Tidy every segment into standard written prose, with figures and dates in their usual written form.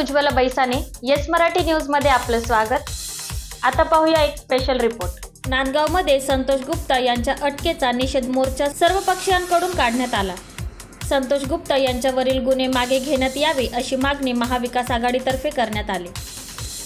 Ujjwala बैसाने yes Marathi news मध्ये आपलं स्वागत। आता पाहूया एक स्पेशल रिपोर्ट। नांदगावमध्ये संतोष गुप्ता यांच्या अटकेचा निषेध मोर्चा सर्व पक्षांकडून काढण्यात आला। संतोष गुप्ता यांच्यावरील गुन्हे मागे घेण्यात यावे अशी मागणी महाविकास आघाडीतर्फे करण्यात आली।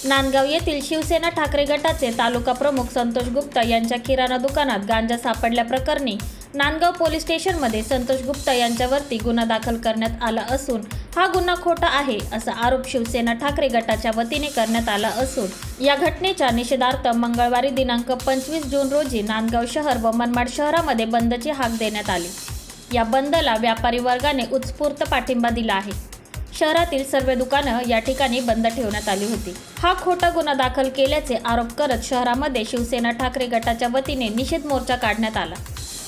नांदगाव येथील शिवसेना ठाकरे गटाचे तालुका प्रमुख संतोष गुप्ता यांच्या किराणा दुकानात गांजा सापडल्याप्रकरणी नांदगाव पोलीस स्टेशनमध्ये संतोष गुप्ता यांच्यावरती गुन्हा दाखल करण्यात आला असून हा गुन्हा खोटा आहे असा आरोप शिवसेना ठाकरे गटाच्या वतीने करण्यात आला असून या घटनेच्या निषेधार्थ मंगळवारी दिनांक 25 जून रोजी नांदगाव शहर व मनमाड शहरामध्ये बंदची हाक देण्यात आली। या बंदला व्यापारी वर्गाने उत्स्फूर्त पाठिंबा दिला आहे। शहरातील सर्व दुकानं या ठिकाणी बंद ठेवण्यात आली होती। हा खोटा गुन्हा दाखल केल्याचे आरोप करत शहरामध्ये शिवसेना ठाकरे गटाच्या वतीने निषेध मोर्चा काढण्यात आला।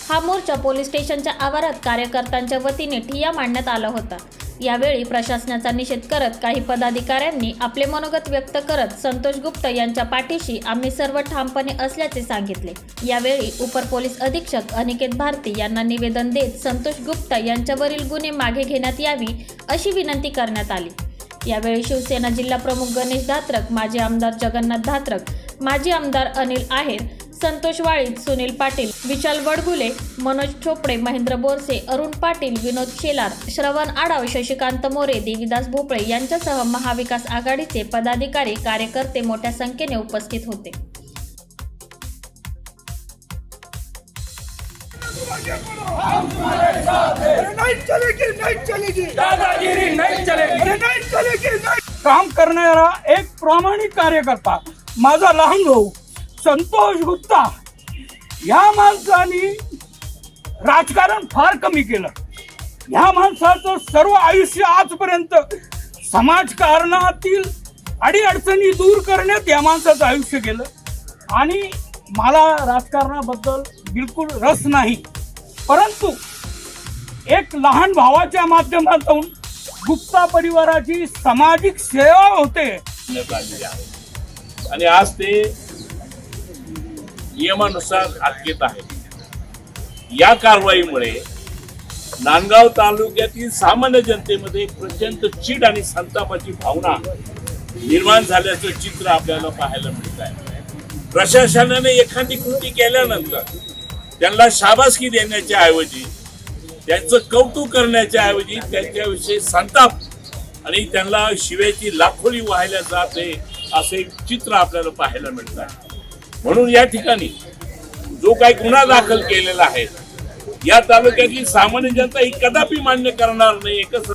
हा मोर्चा पोलीस स्टेशनच्या आवारात कार्यकर्त्यांच्या वतीने ठिय्या मांडण्यात आला होता। यावेळी प्रशासनाचा निषेध करत काही पदाधिकाऱ्यांनी आपले मनोगत व्यक्त करत संतोष गुप्ता यांच्या पाठीशी आम्ही सर्व ठामपणे असल्याचे सांगितले। यावेळी उपर पोलीस अधीक्षक अनिकेत भारती यांना निवेदन देत संतोष गुप्ता यांच्यावरील गुन्हे मागे घेण्यात यावी अशी विनंती करण्यात आली। यावेळी शिवसेना जिल्हा प्रमुख गणेश धात्रक, माजी आमदार जगन्नाथ धात्रक, माजी आमदार अनिल आहेर, संतोष वाळीत, सुनील पाटील, विशाल वडगुले, मनोज चोपडे, महेंद्र बोरसे, अरुण पाटील, विनोद शेलार, श्रवण आडाव, शशिकांत मोरे, देवीदास भोपळे यांच्यासह महाविकास आघाडीचे पदाधिकारी कार्यकर्ते मोठ्या संख्येने उपस्थित होते। काम करणारा एक प्रामाणिक कार्यकर्ता माझा लहान भाऊ संतोष गुप्ता या माणसाने राजकारण फार कमी केलं। या माणसाचं सर्व आयुष्य आजपर्यंत समाजकारणातील अडीअडचणी दूर करण्यात या माणसाचं आयुष्य गेलं आणि मला राजकारणाबद्दल बिलकुल रस नाही, परंतु एक लहान भावाच्या माध्यमातून गुप्ता परिवाराची सामाजिक सेवा होते आणि आज ते नियमानुसार अटकेत आहे। या कारवाईमुळे नांदगाव तालुक्यातील सामान्य जनतेमध्ये प्रचंड चीड आणि संतापाची भावना निर्माण झाल्याचं चित्र आपल्याला पाहायला मिळत आहे। प्रशासनाने एखादी कृती केल्यानंतर त्यांना शाबासकी देण्याच्या ऐवजी, त्यांचं कौतुक करण्याच्या ऐवजी त्यांच्याविषयी संताप आणि त्यांना शिवेची लाखोली वाहायला जाते असे चित्र आपल्याला पाहायला मिळत आहे। म्हणून या ठिकाणी जो काही गुन्हा दाखल केलेला आहे या तालुक्याची सामान्य जनता ही कदापि मान्य करणार नाही। एकच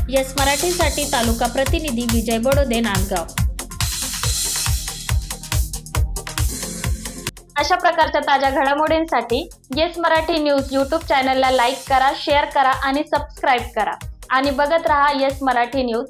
येस मराठीसाठी तालुका प्रतिनिधी विजय बडोदे, नांदगाव। अशा प्रकारच्या ताज्या घडामोडींसाठी येस मराठी न्यूज यूट्यूब चॅनलला लाईक करा, शेअर करा आणि सबस्क्राईब करा आणि बघत रहा येस मराठी न्यूज।